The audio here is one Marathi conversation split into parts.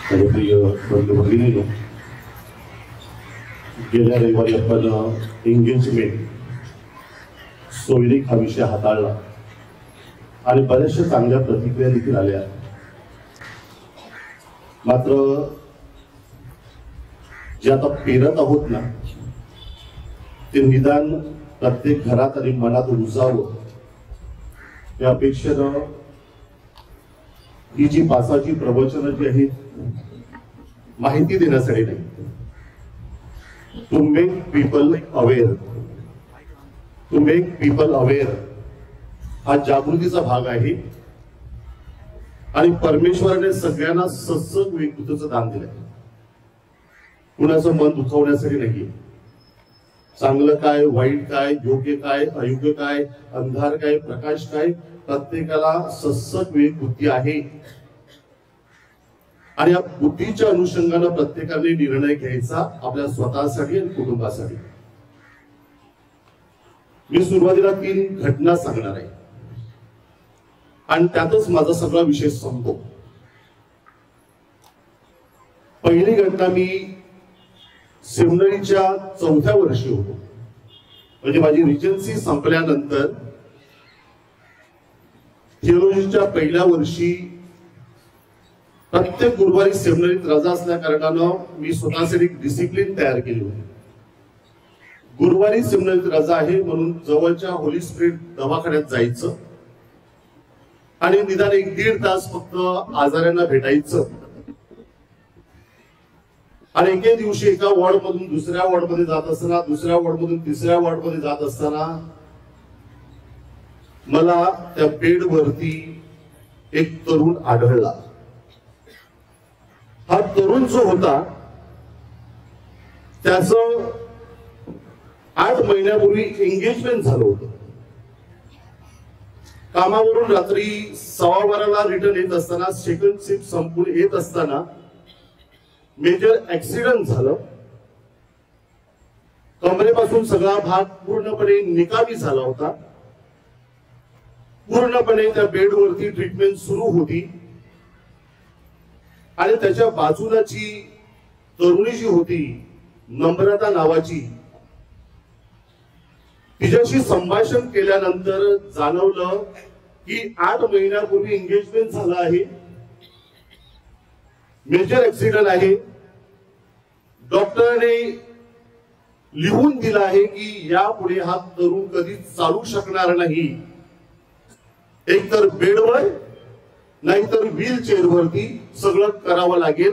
माझे प्रिय बंधू भगिनींनो, गेल्या रविवारी आपण एंगेजमेंट सोयरीक हा विषय हाताळला आणि बऱ्याचशा चांगल्या प्रतिक्रिया देखील आल्या. मात्र जे आता पेरत आहोत ना, ते निदान प्रत्येक घरात आणि मनात रुजावं या अपेक्षेनं ही जी पासाची प्रवचनं जी आहेत माहिती देण्यासाठी नाही, to make people aware, to make people aware हा जागृतीचा भाग आहे. आणि परमेश्वराने सगळ्यांना सत्संग विवेकबुद्धीचं दान दिलंय, कुणाचं मन दुखवण्यासाठी नाहीये. चांगलं काय, वाईट काय, योग्य काय, अयोग्य काय, अंधार काय, प्रकाश काय, प्रत्येकाला सत्संग विवेक बुद्धी आहे. आणि या बुद्धीच्या अनुषंगाने प्रत्येकाने निर्णय घ्यायचा आपल्या स्वतःसाठी आणि कुटुंबासाठी. मी सुरुवातीला 3 घटना सांगणार आहे आणि त्यातच माझा सगळा विषय संपतो. पहिली घटना, मी सेमिनरीच्या 4थ्या वर्षी होतो, म्हणजे माझी रिजन्सी संपल्यानंतर थिओलॉजीच्या पहिल्या वर्षी प्रत्येक गुरुवारी सेमिनरीत रजा असल्या कारणानं मी स्वतःसाठी एक डिसिप्लिन तयार केली होती. गुरुवारी सेमिनरीत रजा आहे म्हणून जवळच्या होली स्पिरिट दवाखान्यात जायचं आणि निदान 1-1.5 तास फक्त आजाऱ्यांना भेटायचं. आणि एके दिवशी एका वॉर्ड मधून दुसऱ्या वॉर्ड मध्ये जात असताना, दुसऱ्या वॉर्ड मधून तिसऱ्या वॉर्ड मध्ये जात असताना मला त्या बेड वरती एक तरुण आढळला. हा तरुण जो होता त्याचं 8 महिन्यापूर्वी एंगेजमेंट झालं होतं. कामावरून रात्री 12:15 रिटर्न येत असताना, सेकंड शिफ्ट संपून येत असताना मेजर ऍक्सिडेंट झालं. कमरेपासून सगळा भाग पूर्णपणे निकामी झाला होता. पूर्णपणे त्या बेडवरती ट्रीटमेंट सुरू होती आणि त्याच्या बाजूला जी तरुणी जी होती, नम्रता नावाची, तिच्याशी संभाषण केल्यानंतर जाणवलं की 8 महिन्यापूर्वी एंगेजमेंट झालं आहे, मेजर ऍक्सिडेंट आहे. डॉक्टरने लिहून दिलं आहे की यापुढे हा तरुण कधीच चालू शकणार नाही, एकतर बेडवर नाहीतर व्हीलचेअर वरती सगळं करावं लागेल.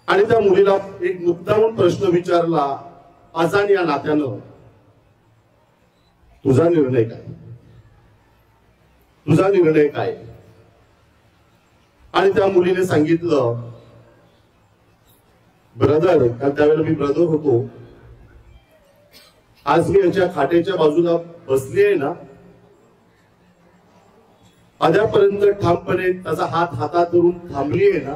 आणि त्या मुलीला एक मुद्दामून प्रश्न विचारला अजान या नात्यानं, तुझा निर्णय काय, तुझा निर्णय काय? आणि त्या मुलीने सांगितलं, ब्रदर, त्यावेळेला मी ब्रदर होतो, आज मी याच्या खाटेच्या बाजूला बसली आहे ना, अद्यापर्यंत ठामपणे त्याचा हात हातात धरून थांबली आहे ना,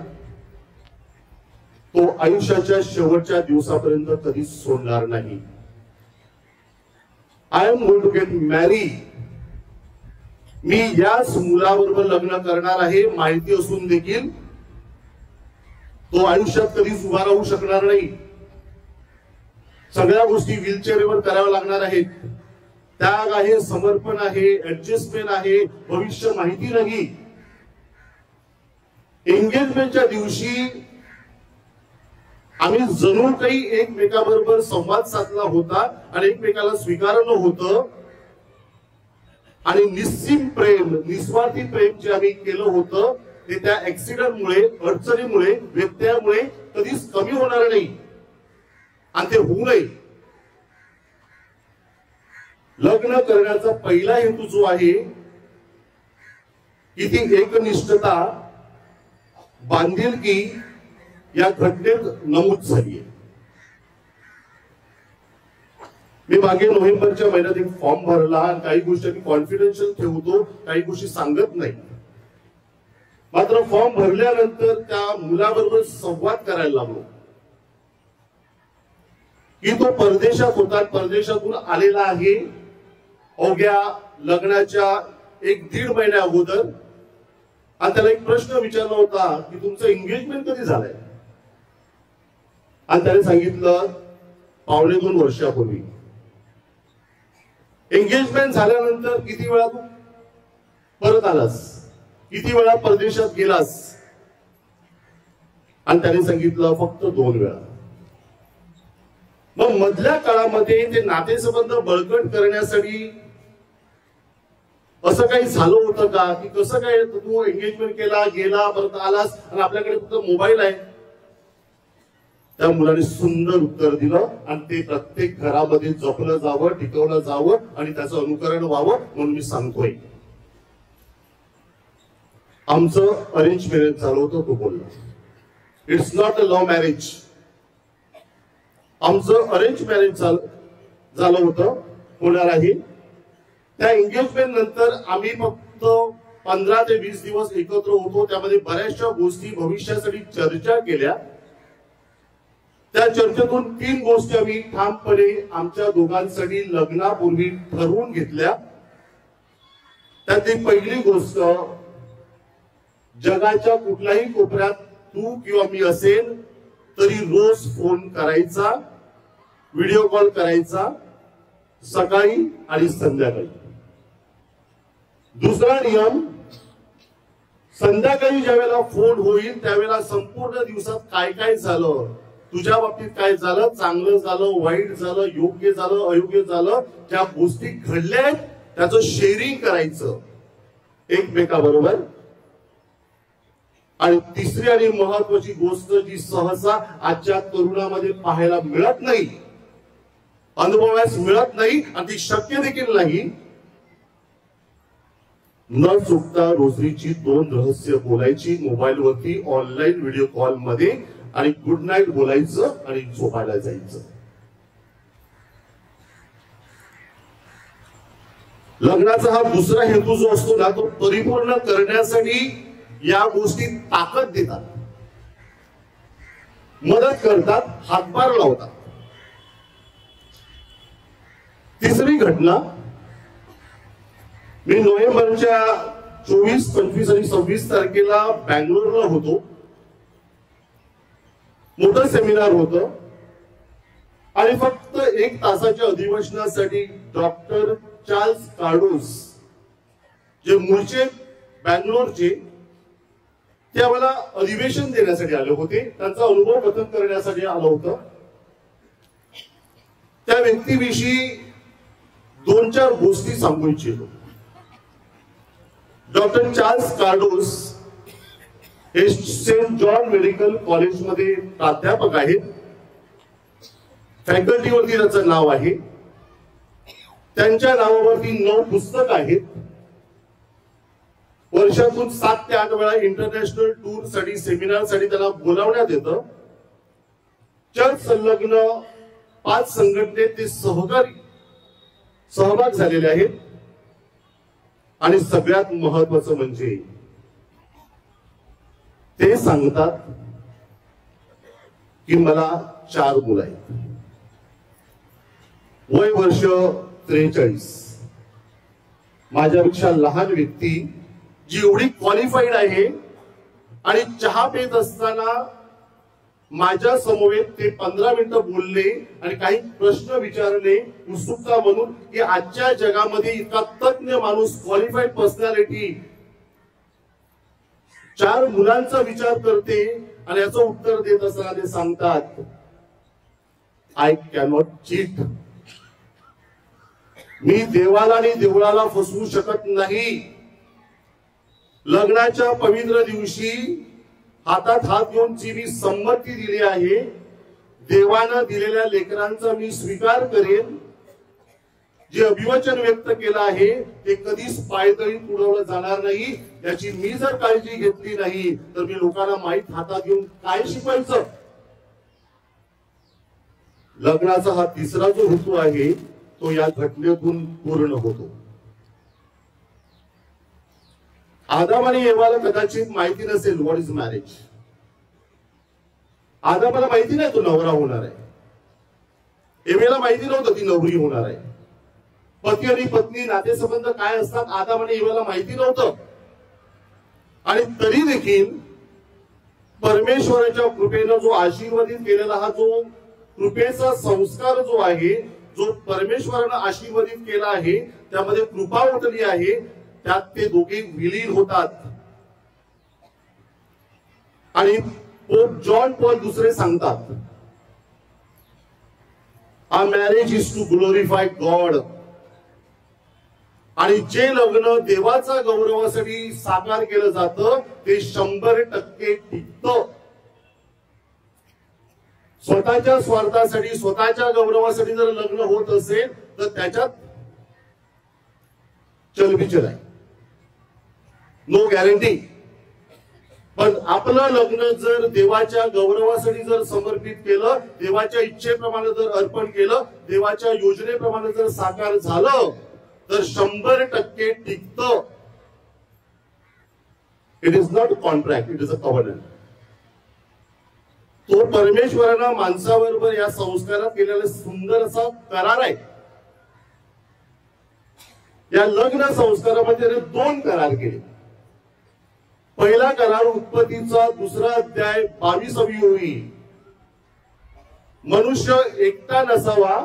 तो आयुष्याच्या शेवटच्या दिवसापर्यंत कधीच सोडणार नाही. I am going to get marry. मी याच मुलाबरोबर लग्न करणार आहे, माहिती असून देखील तो आयुष्यात कधीच उभा राहू शकणार नाही. सगळ्या गोष्टी व्हीलचेअरवर कराव्या लागणार आहेत. त्याग आहे, समर्पण आहे, ऍडजस्टमेंट आहे, भविष्य माहिती नाही. एंगेजमेंटच्या दिवशी आम्ही जणू काही एकमेकाबरोबर संवाद साधला होता आणि एकमेकाला स्वीकारलं होतं. आणि निस्सीम प्रेम, निस्वार्थी प्रेम जे आम्ही केलं होतं ते त्या ऍक्सिडेंटमुळे, अडचणीमुळे, व्यत्ययामुळे कधीच कमी होणार नाही आणि ते होऊ नये. लग्न करण्याचा पहिला हेतू जो आहे की ती एकनिष्ठता, बांधिलकी या घटनेत नमूद झाली आहे. मी मागे नोव्हेंबरच्या महिन्यात एक फॉर्म भरला आणि काही गोष्टी कॉन्फिडेन्शियल ठेवतो, काही गोष्टी सांगत नाही. मात्र फॉर्म भरल्यानंतर त्या मुलाबरोबर संवाद करायला लागलो की तो परदेशात होता, परदेशातून आलेला आहे. अवघ्या लग्नाच्या 1-1.5 महिन्या अगोदर आणि त्याला एक प्रश्न विचारला होता की तुमचं एंगेजमेंट कधी झालंय, आणि त्याने सांगितलं 1.25 वर्षापूर्वी. एंगेजमेंट झाल्यानंतर किती वेळा तू परत आलास, किती वेळा परदेशात गेलास, आणि त्याने सांगितलं फक्त 2 वेळा. मग मधल्या काळामध्ये ते नातेसंबंध बळकट करण्यासाठी असं काही झालं होतं का, की कसं काय तू एंगेजमेंट केला, गेला, परत आलास आणि आपल्याकडे फक्त मोबाईल आहे. त्या मुलाने सुंदर उत्तर दिलं आणि ते प्रत्येक घरामध्ये जपलं जावं, टिकवलं जावं आणि त्याचं अनुकरण व्हावं म्हणून मी सांगतोय. आमचं अरेंज मॅरेज झालं होतं, तो बोलला. It's not a love marriage. आमचं अरेंज मॅरेज झालं होतं, होणार आहे. त्या एंगेजमेंट नंतर आम्ही फक्त 15 ते 20 दिवस एकत्र होतो. त्यामध्ये बऱ्याचशा गोष्टी भविष्यासाठी चर्चा केल्या. त्या चर्चेतून 3 गोष्टी आम्ही ठामपणे आमच्या दोघांसाठी लग्नापूर्वी ठरवून घेतल्या. त्यातली पहिली गोष्ट, जगाच्या कुठल्याही कोपऱ्यात तू किंवा मी असेल तरी रोज फोन करायचा, व्हिडिओ कॉल करायचा, सकाळी आणि संध्याकाळी. दुसरा नियम, संध्याकाळी ज्यावेळेला फोन होईल त्यावेळेला संपूर्ण दिवसात काय काय झालं, तुझ्या बाबतीत काय झालं, चांगलं झालं, वाईट झालं, योग्य झालं, अयोग्य झालं, ज्या गोष्टी घडल्या आहेत त्याचं शेअरिंग करायचं एकमेकाबरोबर. आणि तिसरी आणि महत्वाची गोष्ट जी सहसा आजच्या तरुणामध्ये पाहायला मिळत नाही, अनुभवास मिळत नाही आणि ती शक्य देखील नाही, न चुकता रोजरीची 2 रहस्य बोलायची मोबाईलवरती, ऑनलाईन व्हिडिओ कॉल मध्ये, आणि गुड नाईट बोलायचं आणि झोपायला जायचं. लग्नाचा हा दुसरा हेतू जो असतो ना, तो परिपूर्ण करण्यासाठी या गोष्टी ताकद देतात, मदत करतात, हातभार लावतात. तिसरी घटना, मी नोव्हेंबरच्या 24, 25 आणि 26 तारखेला बँगलोरला होतो. मोठं सेमिनार होतं आणि फक्त 1 तासाच्या अधिवेशनासाठी डॉक्टर चार्ल्स कार्डोस, जे मूळचे बँगलोरचे, ते आम्हाला अधिवेशन देण्यासाठी आले होते. त्यांचा अनुभव कथन करण्यासाठी आलं होतं. त्या व्यक्तीविषयी 2-4 गोष्टी सांगू इच्छितो. डॉक्टर चार्ल्स कार्डोस हे सेंट जॉन मेडिकल कॉलेजमध्ये प्राध्यापक आहेत. फॅकल्टीवरती त्याचं नाव आहे. त्यांच्या नावावरती 9 पुस्तक आहेत. वर्षातून 7 ते 8 वेळा इंटरनॅशनल टूर साठी, सेमिनार साठी त्याला बोलावण्यात येतं. चर्च संलग्न 5 संघटनेत ते सहभाग झालेले आहेत. आणि सगळ्यात महत्वाचं म्हणजे ते सांगतात की मला 4 मुलं आहेत. वय वर्ष 43. माझ्यापेक्षा लहान व्यक्ती जी एवढी क्वालिफाईड आहे आणि चहा पित असताना माझ्या समवेत ते 15 मिनिटं बोलले आणि काही प्रश्न विचारले उत्सुकता म्हणून की आजच्या जगामध्ये इतका तज्ञ माणूस, क्वालिफाईड पर्सनॅलिटी 4 मुलांचा विचार करते आणि याचं उत्तर देत असताना ते सांगतात, आय कॅनॉट चीट. मी देवाला आणि देवळाला फसवू शकत नाही. लग्नाच्या पवित्र दिवशी हातात हात घेऊन जी मी संमती दिली आहे, देवानं दिलेल्या लेकरांचा मी स्वीकार करेन. जे अभिवचन व्यक्त केलं आहे ते कधीच पायदळी तुडवलं जाणार नाही. याची मी जर काळजी घेतली नाही तर मी लोकांना माहीत हातात घेऊन काय शिकवायचं. लग्नाचा हा तिसरा जो हेतू आहे तो या घटनेतून पूर्ण होतो. आदाम आणि एवाला कदाचित माहिती नसेल व्हॉट इज मॅरेज. आदामाला माहिती नाही तो नवरा होणार आहे. एवेला माहिती नव्हतं ती नवरी होणार आहे. पती आणि पत्नी नातेसंबंध काय असतात आदाम आणि एवाला माहिती नव्हतं. आणि तरी देखील परमेश्वराच्या कृपेनं जो आशीर्वादित केलेला हा जो कृपेचा संस्कार जो आहे, जो परमेश्वरानं आशीर्वादित केला आहे, त्यामध्ये कृपा ओतली आहे, त्यात ते दोघे विलीन होतात. आणि पोप जॉन पॉल दुसरे सांगतात, आ marriage is to glorify God. आणि जे लग्न देवाचा गौरवासाठी साकार केलं जातं ते 100% टिकतं. स्वतःच्या स्वार्थासाठी, स्वतःच्या गौरवासाठी जर लग्न होत असेल तर त्याच्यात चलबिचल आहे, नो गॅरंटी. पण आपलं लग्न जर देवाच्या गौरवासाठी जर समर्पित केलं, देवाच्या इच्छेप्रमाणे जर अर्पण केलं, देवाच्या योजनेप्रमाणे जर साकार झालं तर 100% टिकतं. It is not contract, it is a covenant. तो परमेश्वरानं माणसाबरोबर या संस्कारात केलेला सुंदर असा करार आहे. या लग्न संस्कारामध्ये 2 करार केले. पहिला करार उत्पत्तीचा 2 अध्याय 22वी ओळी, मनुष्य एकटा नसावा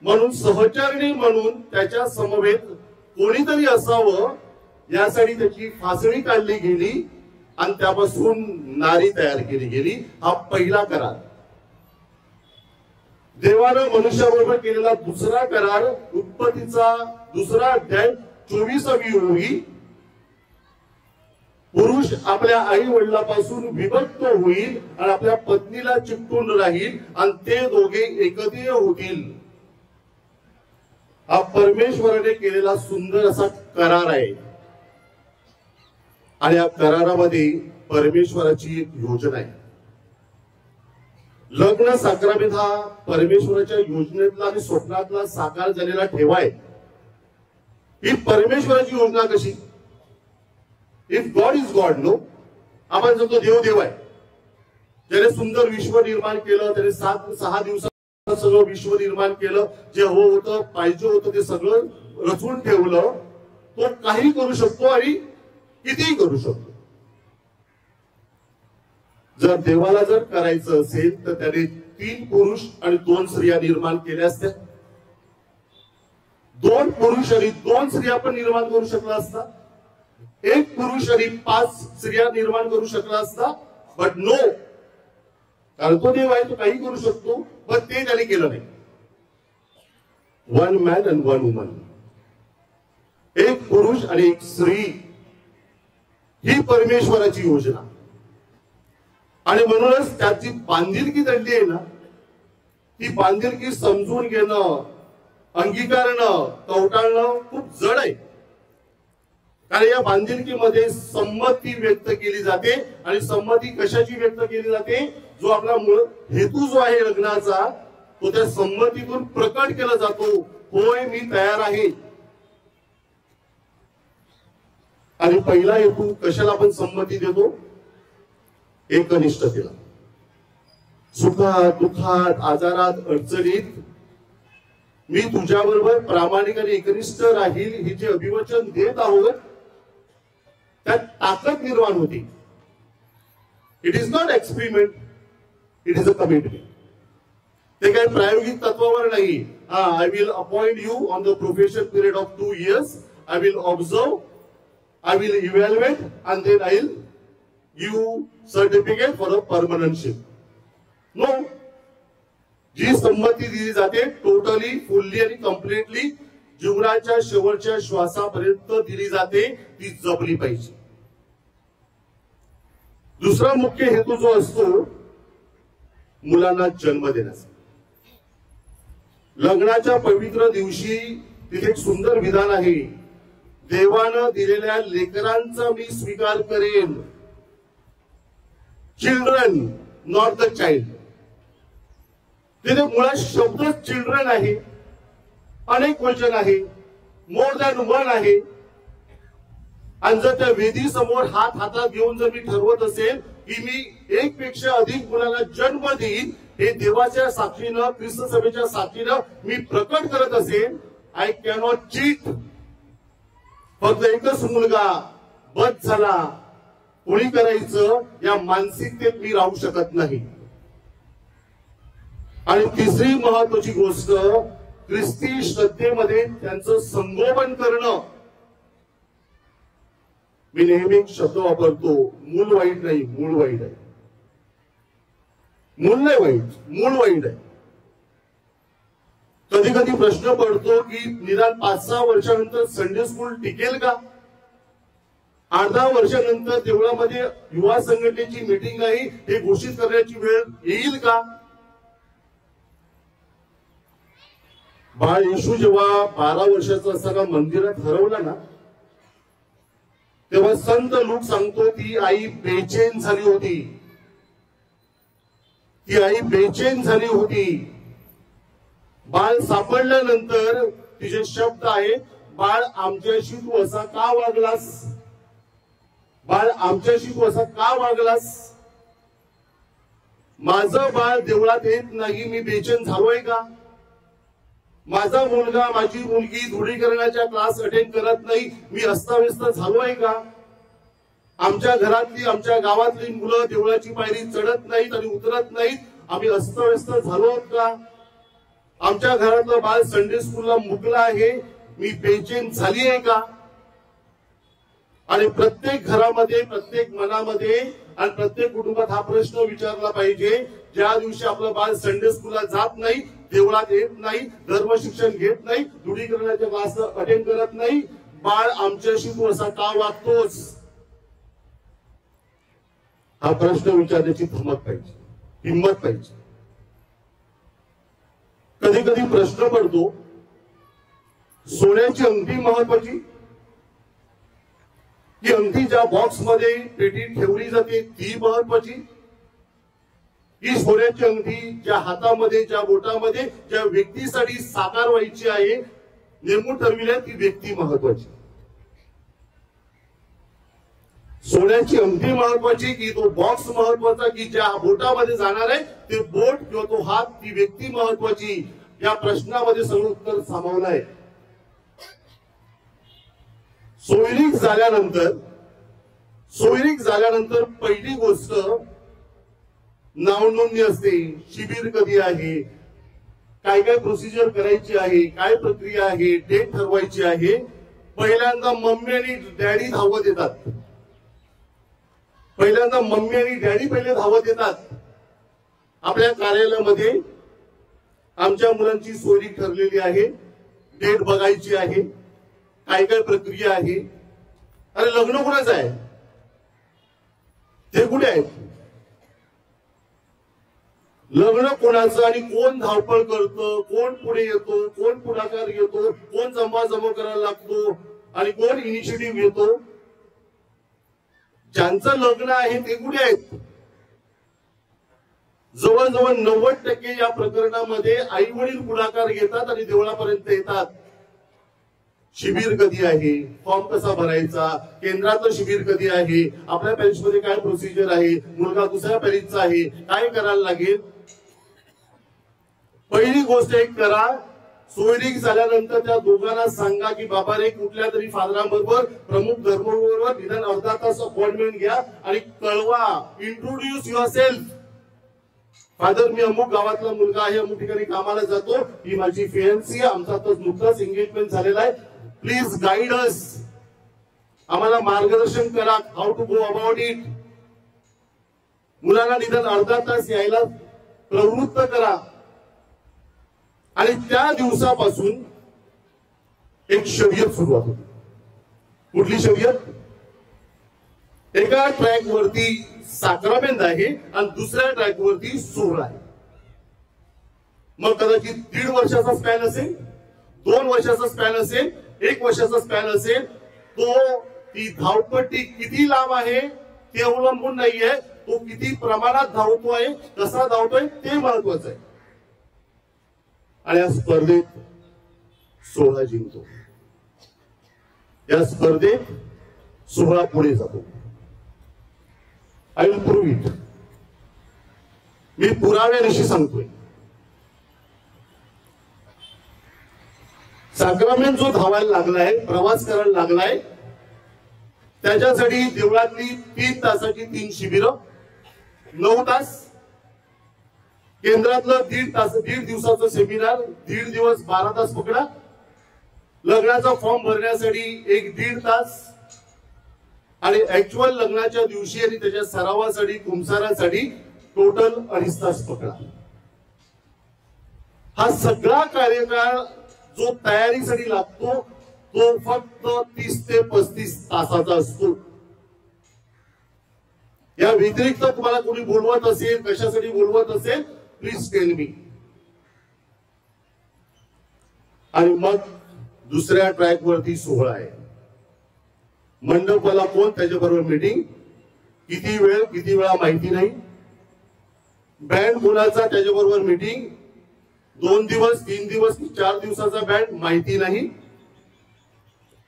म्हणून सहचरणी म्हणून त्याच्या समवेत कोणीतरी असावं यासाठी त्याची फासणी काढली गेली आणि त्यापासून नारी तयार केली गेली. हा पहिला करार. देवानं मनुष्याबरोबर केलेला दुसरा करार उत्पत्तीचा 2 अध्याय 24वी ओळी, पुरुष आपल्या आई वडिलापासून विभक्त होईल आणि आपल्या पत्नीला चिकटून राहील आणि ते दोघे एकत्रित होतील. हा परमेश्वराने केलेला सुंदर असा करार आहे. आणि या करारामध्ये परमेश्वराची एक योजना आहे. लग्न साक्रामेंट हा परमेश्वराच्या योजनेतला आणि स्वप्नातला साकार झालेला ठेवा आहे. ही परमेश्वराची योजना कशी? If God is God, no. आपण सांगतो देव देव आहे. ज्याने सुंदर विश्व निर्माण केलं, त्याने 6 दिवसात सगळं विश्व निर्माण केलं, जे हवं होतं, पाहिजे होतं ते सगळं रचून ठेवलं. तो काही करू शकतो आणि कितीही करू शकतो. जर देवाला जर करायचं असेल तर त्याने 3 पुरुष आणि 2 स्त्रिया निर्माण केल्या असत्या. 2 पुरुष आणि 2 स्त्रिया पण निर्माण करू शकला असता. 1 पुरुष आणि 5 स्त्रिया निर्माण करू शकला असता. बट नो, कारण तो देव आहे, तो काही करू शकतो. पण ते त्याने केलं नाही. 1 मॅन अँड 1 वुमन, 1 पुरुष आणि 1 स्त्री, ही परमेश्वराची योजना. आणि म्हणूनच त्याची बांधिलकी दडली आहे ना, ती बांधिलकी समजून घेणं, अंगीकारणं, कवटाळणं खूप जड आहे. कारण या बांधिलकीमध्ये संमती व्यक्त केली जाते. आणि संमती कशाची व्यक्त केली जाते? जो आपला मूळ हेतू जो आहे लग्नाचा, तो त्या संमतीतून प्रकट केला जातो. होय, मी तयार आहे. आणि पहिला हेतू कशाला आपण संमती देतो? एकनिष्ठतेला. सुखात, दुःखात, आजारात, अडचणीत मी तुझ्याबरोबर प्रामाणिक आणि एकनिष्ठ राहील, हे जे अभिवचन देत आहोत त्यात ताकद निर्माण होती. It is not experiment, it is a commitment. ते काही प्रायोगिक तत्वावर नाही. I will appoint you on the profession period of 2 years. I will observe, I will evaluate and then I will give certificate for a permanentship. No, जी संमती दिली जाते टोटली, फुल्ली आणि कम्प्लिटली जीवनाच्या शेवटच्या श्वासापर्यंत दिली जाते, ती जपली पाहिजे. दुसरा मुख्य हेतू जो असतो मुलांना जन्म देण्याचा. लग्नाच्या पवित्र दिवशी तिथे एक सुंदर विधान आहे. देवानं दिलेल्या लेकरांचा मी स्वीकार करेन. Children, not the child. तिथे मुळात शब्द चिल्ड्रन आहे, अनेक वचन आहे, मोर दॅन 1 आहे. आणि जर त्या वेदी समोर हातात घेऊन जर मी ठरवत असेल की मी 1 पेक्षा अधिक मुलांना जन्म देईन, हे देवाच्या साक्षीनं, ख्रिस्त सभेच्या साक्षीनं मी प्रकट करत असेल, आय कॅनॉट चीट. फक्त एकच मुलगा बस झाला, कोणी करायचं या मानसिकतेत मी राहू शकत नाही. आणि तिसरी महत्वाची गोष्ट, ख्रिस्ती श्रद्धेमध्ये त्यांचं संगोपन करणं. मी नेहमी एक शब्द वापरतो, मूल वाईट नाही, मूळ वाईट आहे. मूल नाही वाईट, मूळ वाईट आहे. कधी कधी प्रश्न पडतो की निदान 5-6 वर्षानंतर संडे स्कूल टिकेल का? 8-10 वर्षानंतर देवळामध्ये युवा संघटनेची मीटिंग आहे हे घोषित करण्याची वेळ येईल का? बाळ येशू जेव्हा 12 वर्षाचा असताना मंदिरात हरवला ना, तेव्हा संत लूक सांगतो ती आई बेचैन झाली होती. ती आई बेचैन झाली होती. बाळ सापडल्यानंतर तिचे शब्द आहे, बाळ आमच्याशी तू असा का वागलास? बाळ आमच्याशी तू असा का वागलास? माझं बाळ देवळात येत नाही, मी बेचैन झालोय का? माझा मुलगा माझी मुलगी धुळीकरणाच्या क्लास अटेंड करत नाही, मी अस्ताव्यस्त झालोय का? आमच्या घरातली आमच्या गावातली मुलं देवळाची पायरी चढत नाहीत आणि उतरत नाहीत, आम्ही अस्ताव्यस्त झालो आहोत का? आमच्या घरातलं बाळ संडे स्कूलला मुकलं आहे, मी बेचैन झाली आहे का? आणि प्रत्येक घरामध्ये, प्रत्येक मनामध्ये आणि प्रत्येक कुटुंबात हा प्रश्न विचारला पाहिजे, ज्या दिवशी आपलं बाळ संडे स्कूलला जात नाही, देवळात येत नाही, धर्म शिक्षण घेत नाही, धुळीकरणाच्या क्लास अटेंड करत नाही, बाळ आमच्याशी तू असा का वागतोस? हा प्रश्न विचारण्याची धमक पाहिजे, हिंमत पाहिजे. कधी कधी प्रश्न पडतो, सोन्याची अंगठी महत्वाची की अंगठी ज्या बॉक्स मध्ये पेटीत ठेवली जाते ती महत्वाची? ही सोन्याची अंगठी ज्या हातामध्ये, ज्या बोटामध्ये ज्या व्यक्तीसाठी साकार व्हायची आहे, नेमून ठरविल्या ती व्यक्ती महत्वाची? सोन्याची अंगठी महत्वाची की तो बॉक्स महत्वाचा, की ज्या बोटामध्ये जाणार आहे ते बोट किंवा तो हात, ती व्यक्ती महत्वाची? या प्रश्नामध्ये सगळं उत्तर सामावलं आहे. सोयरीक झाल्यानंतर पहिली गोष्ट नाव नोंदणी असते. शिबिर कधी आहे, काय काय प्रोसिजर करायची आहे, काय प्रक्रिया आहे, डेट ठरवायची आहे. पहिल्यांदा मम्मी आणि डॅडी धावत येतात. पहिले धावत येतात. आपल्या कार्यालयामध्ये आमच्या मुलांची सोयरीक ठरलेली आहे, डेट बघायची आहे, काय काय प्रक्रिया आहे. अरे लग्न कुणाचं आहे, ते कुठे आहेत? लग्न कोणाचं आणि कोण धावपळ करतं, कोण पुढे येतो, कोण पुढाकार घेतो, कोण जमा करायला लागतो आणि कोण इनिशिएटिव्ह घेतो? ज्यांचं लग्न आहे ते कुठे आहेत? जवळजवळ 90% या प्रकरणामध्ये आई वडील पुढाकार घेतात आणि देवळापर्यंत येतात. शिबिर कधी आहे, फॉर्म कसा भरायचा, केंद्रातलं शिबिर कधी आहे, आपल्या पॅरिश मध्ये काय प्रोसिजर आहे, मुलगा दुसऱ्या पॅरिशचा आहे, काय करायला लागेल? पहिली गोष्ट एक करा, सोयरीक झाल्यानंतर त्या दोघांना सांगा की बाबा रे कुठल्या तरी फादरांबरोबर, प्रमुख धर्मगुरूबरोबर निदान अर्धा तास अपॉइंटमेंट घ्या आणि कळवा, इंट्रोड्यूस युअर सेल्फ. फादर, मी अमुक गावातला मुलगा आहे, अमुक ठिकाणी कामाला जातो, ही माझी फियन्सी आहे, आमचा तर नुकताच एंगेजमेंट झालेला आहे, प्लीज गाईड अस, आम्हाला मार्गदर्शन करा, how to go about it. मुलांना निदान अर्धा तास यायला प्रवृत्त करा. आणि त्या दिवसापासून एक शर्यत सुरुवात होती. कुठली शर्यत? एका ट्रॅक वरती साक्रामेंट आहे आणि दुसऱ्या ट्रॅक वरती सोहळा आहे. मग कदाचित 1.5 वर्षाचा स्पॅन असेल, 2 वर्षाचा स्पॅन असेल, 1 वर्षाचा स्पॅन असेल. ती धावपट्टी किती लांब आहे ते अवलंबून नाहीये, तो किती प्रमाणात धावतोय, कसा धावतोय ते महत्वाचं आहे. आणि या स्पर्धेत सोहळा जिंकतो. या स्पर्धेत सोहळा पुढे जातो. I will prove it. मी पुराव्यानिशी सांगतोय. साक्रामेंट जो धावायला लागलाय, प्रवास करायला लागलाय, त्याच्यासाठी देवळातली 3 तासाची 3 शिबिरं, 9 तास केंद्रातलं 1.5 दिवसाचं सेमिनार, 1.5 दिवस 12 तास पकडा. लग्नाचा फॉर्म भरण्यासाठी 1-1.5 तास आणि ऍक्च्युअल लग्नाच्या दिवशी आणि त्याच्या सरावासाठी कुंसारासाठी टोटल 2.5 तास पकडा. हा सगळा कार्यकाळ जो तयारीसाठी लागतो तो फक्त 30 ते 35 तासाचा असतो. या व्यतिरिक्त तुम्हाला कोणी बोलवत असेल, कशासाठी बोलवत असेल, प्लीज टेल मी. आणि मग दुसऱ्या ट्रॅक वरती सोहळा आहे. मंडपाला कोण, त्याच्याबरोबर मीटिंग, किती वेळ किती वेळा माहिती नाही. बँड कोणाचा, त्याच्याबरोबर मीटिंग, 2 दिवस 3 दिवस 4 दिवसाचा बँड माहिती नाही.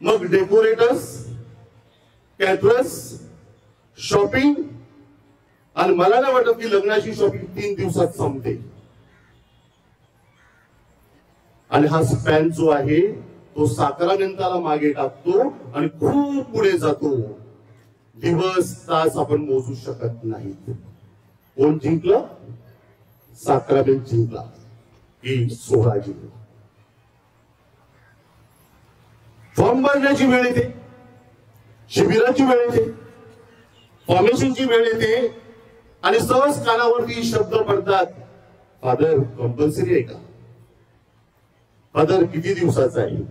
मग डेकोरेटर्स, कॅटरर्स, शॉपिंग. आणि मला नाही वाटत की लग्नाची शॉपिंग 3 दिवसात संपते. आणि हा स्पॅन जो आहे तो साक्रामेंताला मागे टाकतो आणि खूप पुढे जातो. दिवस तास आपण मोजू शकत नाही. कोण जिंकलं? साक्रामेंट जिंकला की सोहळा जिंकला. फॉर्म भरण्याची वेळ येते, शिबिराची वेळ येते, फॉर्मेशनची वेळ येते आणि सहज कानावरती शब्द पडतात, फादर कंपल्सरी आहे का? फादर किती दिवसाचा आहे?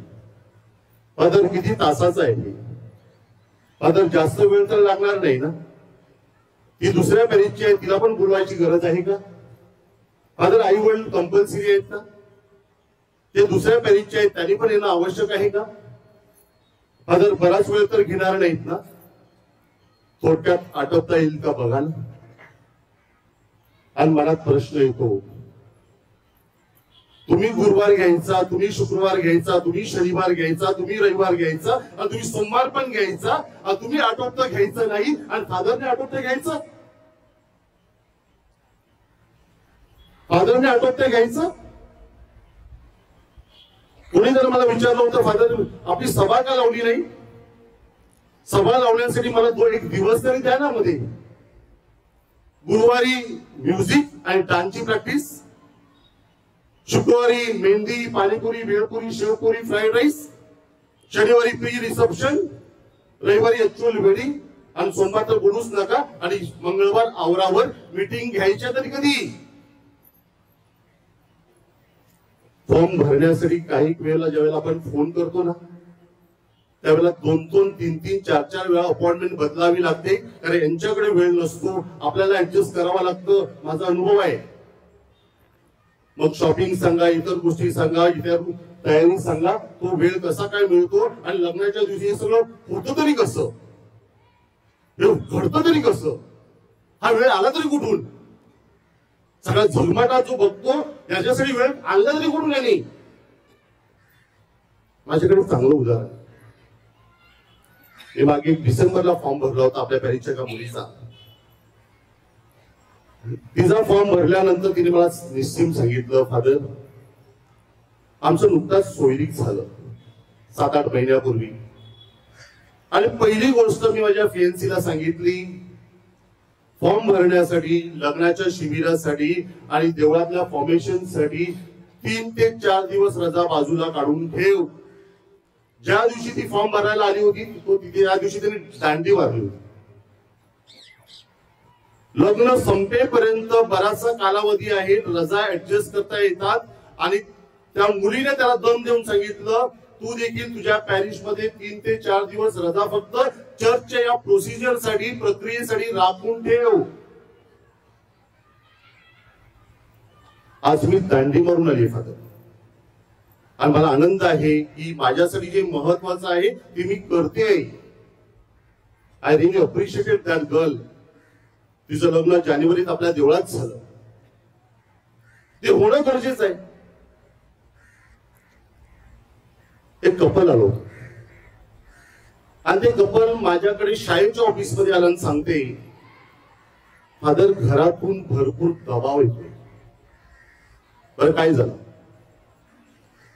फादर किती तासाचा आहे? फादर जास्त वेळ तर लागणार नाही ना? ती दुसऱ्या मॅरेजची आहे, तिला पण बोलवायची गरज आहे का? फादर आई वडील कंपल्सरी आहेत ना? ते दुसऱ्या मॅरेजचे आहेत, त्यांनी पण येणं आवश्यक आहे का? फादर बराच वेळ तर घेणार नाहीत ना? थोडक्यात आटोपता येईल का बघा ना. आणि मनात प्रश्न येतो, तुम्ही गुरुवार घ्यायचा, तुम्ही शुक्रवार घ्यायचा, तुम्ही शनिवार घ्यायचा, तुम्ही रविवार घ्यायचा आणि तुम्ही सोमवार पण घ्यायचा आणि तुम्ही आटोपता घ्यायचं नाही आणि फादरने आटोपता घ्यायचं. फादरने आटोपता घ्यायचं. कोणी जर मला विचारलं होतं, फादर आपली सभा का लावली नाही? सभा लावण्यासाठी मला 1 दिवस तरी द्या ना मध्ये. गुरुवारी म्युझिक आणि डान्सची प्रॅक्टिस, शुक्रवारी मेहंदी, पाणीपुरी, भेळपुरी, शेवपुरी, फ्राईड राईस, शनिवारी प्री रिसेप्शन, रविवारी ऍक्च्युअल वेडिंग आणि सोमवार तर बोलूच नका. आणि मंगळवार आवरावर मीटिंग घ्यायच्या तरी कधी? फॉर्म भरण्यासाठी काही वेळेला ज्यावेळेला आपण फोन करतो ना, त्यावेळेला 2-2, 3-3, 4-4 वेळा अपॉइंटमेंट बदलावी लागते. कारण यांच्याकडे वेळ नसतो, आपल्याला ऍडजस्ट करावं लागतं. माझा अनुभव आहे. मग शॉपिंग सांगा, इतर गोष्टी सांगा, इतर तयारी सांगा, तो वेळ कसा काय मिळतो आणि लग्नाच्या दिवशी हे सगळं होतं तरी कसं, हे घडतं तरी कसं, हा वेळ आला तरी कुठून? सगळा झलमाटा जो बघतो त्याच्यासाठी वेळ आणला तरी कुठून यांनी? माझ्याकडे चांगलं उदाहरण. मी मागे डिसेंबरला फॉर्म भरला होता आपल्या पॅरिसच्या एका मुलीचा. तिचा फॉर्म भरल्यानंतर तिने मला निश्चित सांगितलं, फादर आमचं नुकताच सोयरीक झालं 7-8 महिन्यापूर्वी. आणि पहिली गोष्ट मी माझ्या फियन्सीला सांगितली, फॉर्म भरण्यासाठी, लग्नाच्या शिबिरासाठी आणि देवळातल्या फॉर्मेशनसाठी 3 ते 4 दिवस रजा बाजूला काढून ठेव. ज्या दिवशी ती फॉर्म भरायला आली होती तो तिथे त्या दिवशी त्यांनी दांडी मारली होती. लग्न संपेपर्यंत बराचसा कालावधी आहे, रजा ऍडजस्ट करता येतात. आणि त्या मुलीने त्याला दम देऊन सांगितलं, तू देखील तुझ्या पॅरिश मध्ये 3 ते 4 दिवस रजा फक्त चर्चच्या या प्रोसिजर साठी, प्रक्रियेसाठी राखून ठेव. आज मी दांडी मारून आली फादर. आणि मला आनंद आहे की माझ्यासाठी जे महत्वाचं आहे ते मी करते. I really appreciated that girl. तिचं लग्न जानेवारीत आपल्या देवळात झालं. ते होणं गरजेचं आहे. एक कपल आलो आणि ते कपल माझ्याकडे शाळेच्या ऑफिस मध्ये आलं आणि सांगते, फादर घरातून भरपूर दबाव येतोय. बरं काय झालं?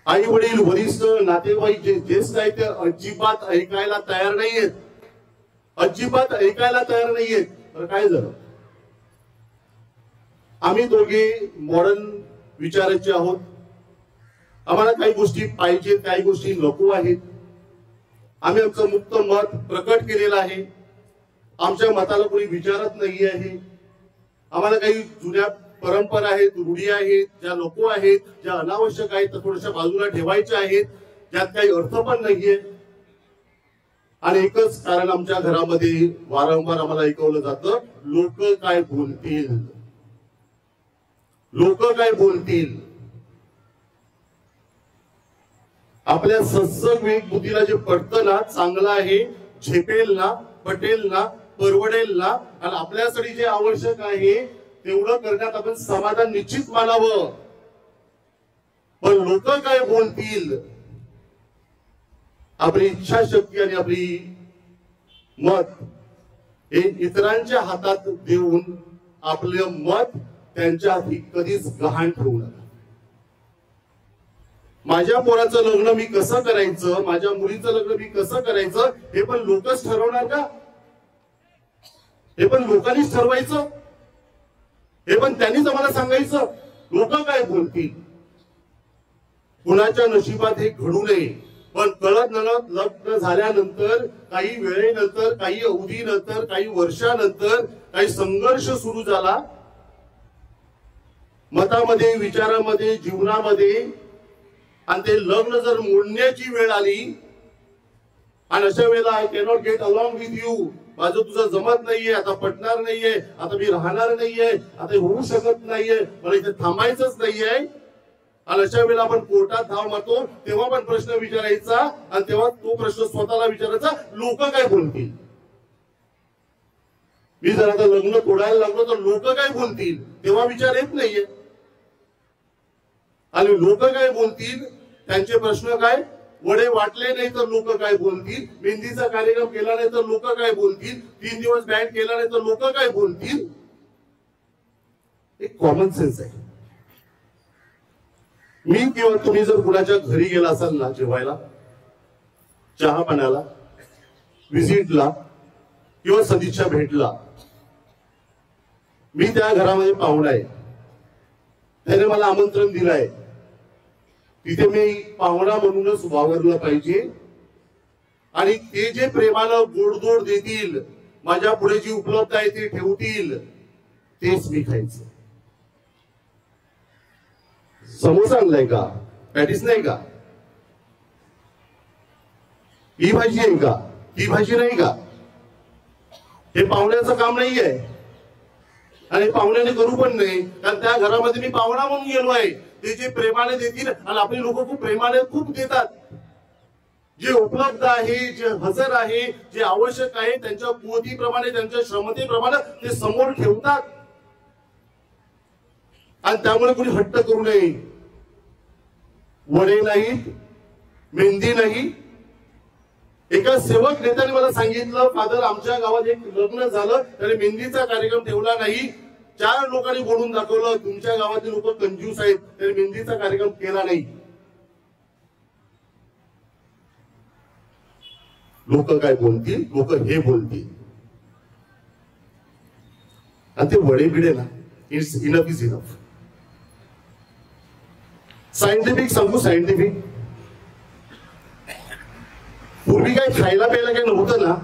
आई वडील, वरिष्ठ नातेवाईक जे ज्येष्ठ आहेत ते अजिबात ऐकायला तयार नाहीयेत. अजिबात ऐकायला तयार नाहीयेत. तर काय झालं? आम्ही दोघे मॉडर्न विचाराचे आहोत. आम्हाला काही गोष्टी पाहिजेत, काही गोष्टी नको आहेत. आम्ही आमचं मुक्त मत प्रकट केलेलं आहे. आमच्या मताला कोणी विचारत नाही आहे. आम्हाला काही जुन्या परंपरा आहेत, रूढी आहेत, ज्या नको आहेत, ज्या अनावश्यक आहेत, त्या थोड्याशा बाजूला ठेवायच्या आहेत, ज्यात काही अर्थ पण नाहीये. आणि एकच कारण आमच्या घरामध्ये वारंवार आम्हाला ऐकवलं जातं, लोक काय बोलतील, लोक काय बोलतील. आपल्या सत्संग विवेक बुद्धीला जे पडतं ना, चांगलं आहे, झेपेल ना, पटेल ना, परवडेल ना, आणि आपल्यासाठी जे आवश्यक आहे तेवढं करण्यात आपण समाधान निश्चित मानावं. पण लोक काय बोलतील, आपली इच्छाशक्ती आणि आपली मत हे इतरांच्या हातात देऊन आपलं मत त्यांच्या हाती कधीच गहाण ठेवू नका. माझ्या पोराचं लग्न मी कसं करायचं, माझ्या मुलीचं लग्न मी कसं करायचं, हे पण लोकच ठरवणार का? हे पण लोकांनीच ठरवायचं? हे पण त्यांनीच आम्हाला सांगायचं लोक काय बोलतील? कुणाच्या नशिबात हे घडू नये. पण कळत नकळत लग्न झाल्यानंतर, काही वेळेनंतर, काही अवधीनंतर, काही वर्षानंतर काही संघर्ष सुरू झाला मतामध्ये, विचारामध्ये, जीवनामध्ये, आणि ते लग्न जर मोडण्याची वेळ आली आणि अशा वेळेला I cannot gate along with you, माझं तुझं जमत नाहीये, आता पटणार नाहीये, आता मी राहणार नाहीये, आता होऊ शकत नाहीये, मला इथे थांबायचंच नाहीये, आणि अशा वेळेला आपण कोर्टात धाव मारतो. तेव्हा पण प्रश्न विचारायचा, आणि तेव्हा तो प्रश्न स्वतःला विचारायचा, लोक काय बोलतील. मी जर आता लग्न तोडायला लागलो तर लोक काय बोलतील, तेव्हा विचार येत नाहीये. आणि लोक काय बोलतील, त्यांचे प्रश्न काय, वडे वाटले नाही तर लोक काय बोलतील, मेहंदीचा कार्यक्रम केला नाही तर लोक काय बोलतील, 3 दिवस बँड केला नाही तर लोक काय बोलतील. एक कॉमन सेन्स आहे. मी किंवा तुम्ही जर कुणाच्या घरी गेला असाल ना, जेवायला, चहा पाण्याला, विजिटला किंवा सदिच्छा भेटला, मी त्या घरामध्ये पाहुणा आहे, त्याने मला आमंत्रण दिलंय, तिथे मी पाहुणा म्हणूनच वावरलं पाहिजे. आणि ते जे प्रेमाला गोडधोड देतील, माझ्या पुढे जी उपलब्ध आहे ते ठेवतील, तेच मी खायचं. समोसा आणलाय का, पॅटीस नाही का, ही भाजी आहे का, ती भाजी नाही का, हे पाहुण्याचं काम नाही आहे. आणि पाहुण्याने करू पण नाही, कारण त्या घरामध्ये मी पाहुणा म्हणून गेलो आहे. ते जे प्रेमाने देतील, आणि आपली लोक खूप प्रेमाने खूप देतात. जे उपलब्ध आहे, जे हजर आहे, जे आवश्यक आहे, त्यांच्या कुवतीप्रमाणे, त्यांच्या क्षमतेप्रमाणे ते समोर ठेवतात. आणि त्यामुळे कोणी हट्ट करू नये. वडे नाही, मेहंदी नाही. एका सेवक नेत्याने मला सांगितलं, फादर आमच्या गावात एक लग्न झालं, त्याने मेहंदीचा कार्यक्रम ठेवला नाही. 4 लोकांनी बोलून दाखवलं, तुमच्या गावातील लोक कंजूस आहेत, त्याने मेहंदीचा कार्यक्रम केला नाही. लोक काय बोलतील, लोक हे बोलतील. आणि ते वडे बिडे ना, it's enough is enough. Scientific सांगू, सायंटिफिक. पूर्वी काय खायला प्यायला काही नव्हतं ना.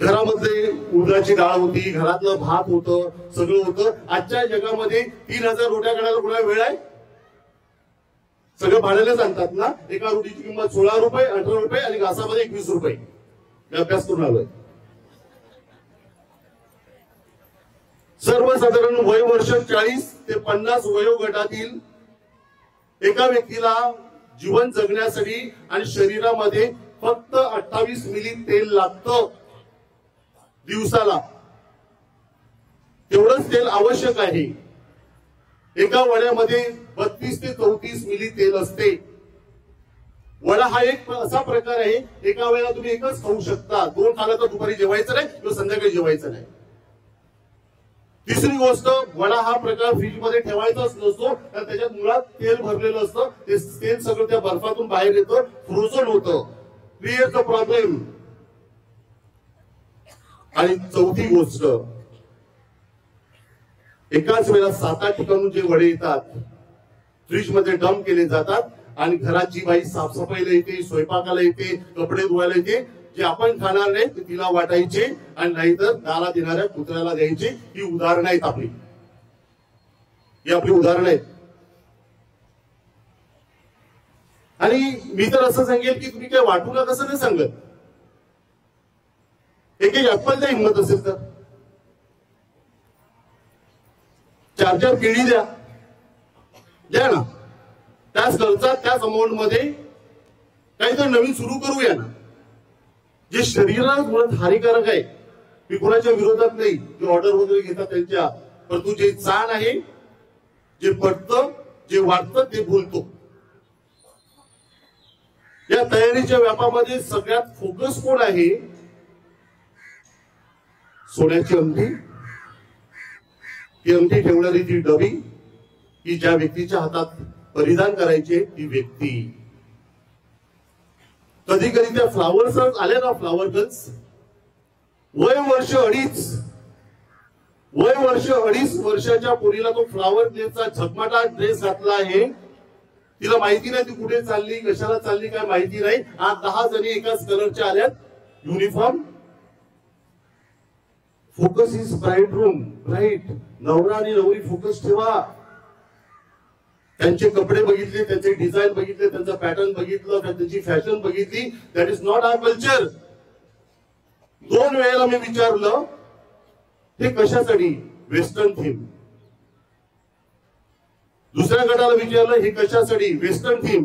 घरामध्ये उडदाची डाळ होती, घरातलं भात होतं, सगळं होतं. आजच्या जगामध्ये 3000 रोट्या करायला कुणाला वेळ आहे? सगळं भाड्यालाच आणतात ना. एका रोटीची किंमत 16 रुपये, 18 रुपये, आणि घासामध्ये 21 रुपये. मी अभ्यास करून आलोय. सर्वसाधारण वय वर्ष 40 ते 50 वयोगटातील एका व्यक्तीला जीवन जगण्यासाठी आणि शरीरामध्ये फक्त 28 मिली तेल लागतं दिवसाला. तेवढंच तेल आवश्यक आहे. एका वड्यामध्ये 32 ते 34 मिली तेल असते. वडा हा एक असा प्रकार आहे, एका वेळेला तुम्ही एकच खाऊ शकता. 2 खाला तर दुपारी जेवायचं नाही किंवा संध्याकाळी जेवायचं नाही. तिसरी गोष्ट, वडा हा प्रकार फ्रीज मध्ये ठेवायचाच नसतो, कारण त्याच्यात मुळात तेल भरलेलं असतं. ते तेल सगळं त्या बर्फातून बाहेर येतं, फ्रोझन होतं, क्रिएट्स अ प्रॉब्लेम. आणि चौथी गोष्ट, एकाच वेळेला 7-8 ठिकाणून जे वडे येतात फ्रीज मध्ये डंप केले जातात आणि घराची बाई साफसफाईला येते, स्वयंपाकाला येते, कपडे धुवायला येते, जे आपण खाणार नाही ते तिला वाटायचे आणि नाहीतर दारा देणाऱ्या कुत्र्याला द्यायचे. ही उदाहरणं आहेत आपली, ही आपली उदाहरणं आहेत. आणि मी तर असं सांगेल की तुम्ही काय वाटू नका असं नाही सांगत. एक ऍपलच्या हिंमत असेल तर 4-4 केळी द्या ना, त्याच खर्चात त्याच अमाऊंट मध्ये काहीतरी नवीन सुरू करूया ना. जे शरीराला मुळात हानिकारक आहे, मी कोणाच्या विरोधात नाही, जे ऑर्डर वगैरे घेतात त्यांच्या, परंतु जे चाण आहे, जे पटतं, जे वाटतं ते बोलतो. या तयारीच्या व्यापामध्ये सगळ्यात फोकस कोण आहे? सोन्याची अंगठी, ती अंगठी ठेवणारी ती डबी, की ज्या व्यक्तीच्या हातात परिधान करायचे ती व्यक्ती. कधी कधी त्या फ्लावर्स आले ना, फ्लावर गर्ल्स, वय वर्ष अडीच वर्षाच्या पोरीला तो फ्लावर ड्रेसचा झगमटा ड्रेस घातला आहे. तिला माहिती नाही ती कुठे चालली, कशाला चालली, काय माहिती नाही. आज 10 जणी एकाच कलरच्या आल्यात uniform. Focus is bright room, bright. नवरा आणि नवरी फोकस ठेवा. त्यांचे कपडे बघितले, त्यांचे डिझाईन बघितले, त्यांचा पॅटर्न बघितलं, त्यांची फॅशन बघितली. That is not our culture. 2 वेळेला मी विचारलं हे कशासाठी? Western theme. दुसऱ्या गटाला विचारलं हे कशासाठी? Western theme.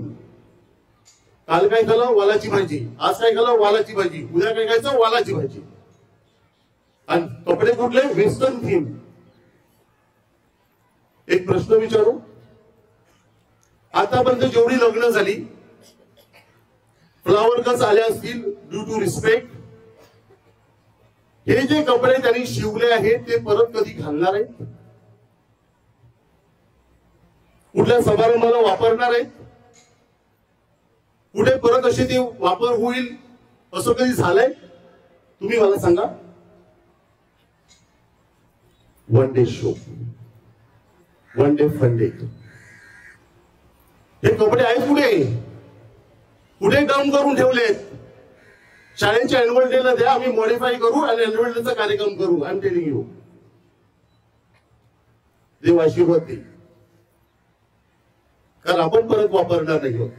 काल काय खाल्लं? वालाची भाजी. आज काय खाल्लं? वालाची भाजी. उद्या काय खायचं? वालाची भाजी. आणि कपडे कुठले? Western theme. एक प्रश्न विचारू, आतापर्यंत जेवढी लग्न झाली, फ्लावर गर्ल्स आल्या असतील, ड्यू टू रिस्पेक्ट, हे जे कपडे त्यांनी शिवले आहेत ते परत कधी घालणार आहेत? कुठल्या समारंभाला वापरणार आहेत? कुठे परत असे ते वापर होईल असं कधी झालंय? तुम्ही मला सांगा. One day show, one day fun day. हे कपडे आहेत कुठे काम करून ठेवलेत? शाळेच्या अॅन्युअल डेला द्या, आम्ही मॉडिफाय करू आणि अॅन्युअल डेचा कार्यक्रम करू. I am telling you. देव आशीर्वाद देईल, कारण आपण परत वापरणार नाही.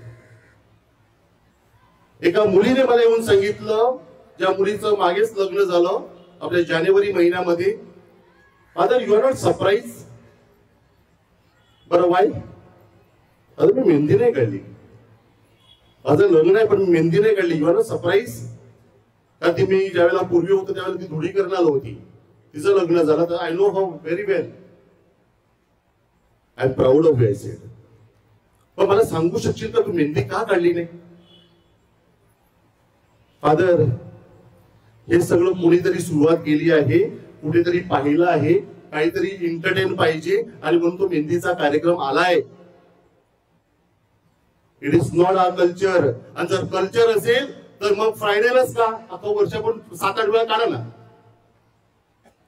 एका मुलीने मला येऊन सांगितलं, ज्या मुलीचं मागेच लग्न झालं आपल्या जानेवारी महिन्यामध्ये, father you are not surprise. बरं वाय? अरे मी मेहंदी नाही काढली, माझं लग्न आहे पण मी मेहंदी नाही काढली. You are not surprise. का ती मी ज्यावेळेला पूर्वी होतं त्यावेळेला ती धुळीकरणाला होती, तिचं लग्न झालं. तर I know how very well, I am proud of you. I said, पण मला सांगू शकशील का तू मेहंदी का काढली नाही? फादर, हे सगळं कोणीतरी सुरुवात केली आहे, कुठेतरी पाहिलं आहे, काहीतरी एंटरटेन पाहिजे आणि म्हणून तो मेहंदीचा कार्यक्रम आलाय. It is not our culture. आणि जर कल्चर असेल तर मग फ्रायडेलाच का? अख्खा वर्ष पण 7-8 वेळा काढा ना.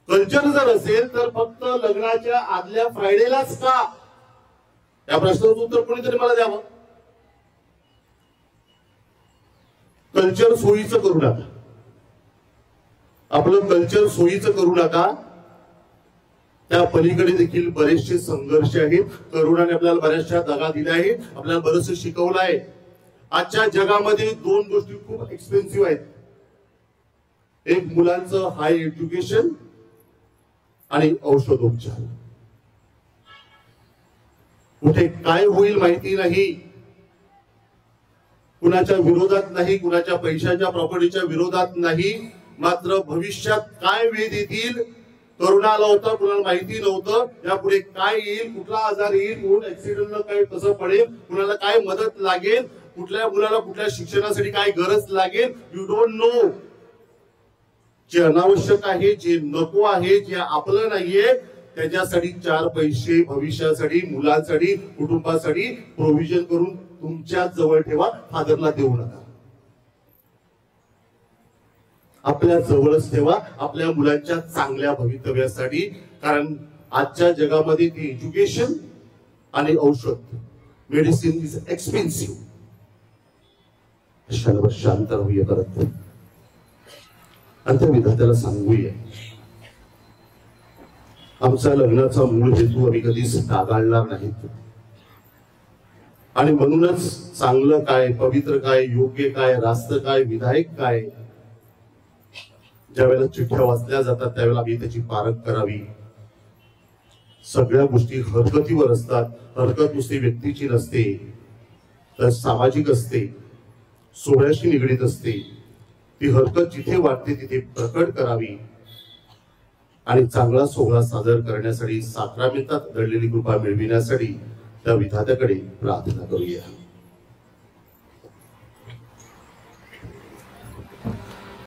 कल्चर जर असेल तर फक्त लग्नाच्या आदल्या फ्रायडेलाच का? या प्रश्नाचं उत्तर कोणीतरी मला द्यावं. कल्चर सोयीचं करू नका, आपलं कल्चर सोयीचं करू नका. त्या पलीकडे देखील बरेचसे संघर्ष आहेत. करोनाने आपल्याला बऱ्याचशा दगा दिल्या आहेत, आपल्याला बरंचसं शिकवलं आहे. आजच्या जगामध्ये 2 गोष्टी खूप एक्सपेन्सिव्ह आहेत. एक मुलांचं हाय एज्युकेशन आणि औषधोपचार. कुठे काय होईल माहिती नाही. कुणाच्या विरोधात नाही, कुणाच्या पैशाच्या प्रॉपर्टीच्या विरोधात नाही, मात्र भविष्यात काय वेध येतील करोना आला होता, कुणाला माहिती नव्हतं. यापुढे काय येईल, कुठला आजार येईल, कोण ऍक्सिडेंटला काय कसं पडेल, कुणाला काय मदत लागेल, कुठल्या मुलाला कुठल्या शिक्षणासाठी काय गरज लागेल, यू डोंट नो. जे अनावश्यक आहे, जे नको आहे, जे आपलं नाहीये, त्याच्यासाठी 4 पैसे भविष्यासाठी, मुलांसाठी, कुटुंबासाठी प्रोव्हिजन करून तुमच्या जवळ ठेवा. फादरला देऊ नका. आपल्या जवळच ठेवा, आपल्या मुलांच्या चांगल्या भवितव्यासाठी. कारण आजच्या जगामध्ये ती एज्युकेशन आणि औषध, मेडिसिन इज एक्सपेन्सिव्ह. क्षणभर शांत राहूया परत आणि त्या विधात्याला सांगूया, आमचा लग्नाचा मूळ हेतू आम्ही कधीच डागाळणार नाहीत. आणि म्हणूनच चांगलं काय, पवित्र काय, योग्य काय, रास्त काय, विधायक काय, ज्या वेळेला चिठ्ठ्या वाचल्या जातात त्यावेळेला आम्ही त्याची पारख करावी. सगळ्या गोष्टी हरकतीवर असतात. हरकत नुसती व्यक्तीची नसते, तर सामाजिक असते, सोहळ्याशी निगडीत असते. ती हरकत जिथे वाटते तिथे प्रकट करावी आणि चांगला सोहळा सादर करण्यासाठी 17 मिनिटात घडलेली कृपा मिळविण्यासाठी त्या विधात्याकडे प्रार्थना करूया.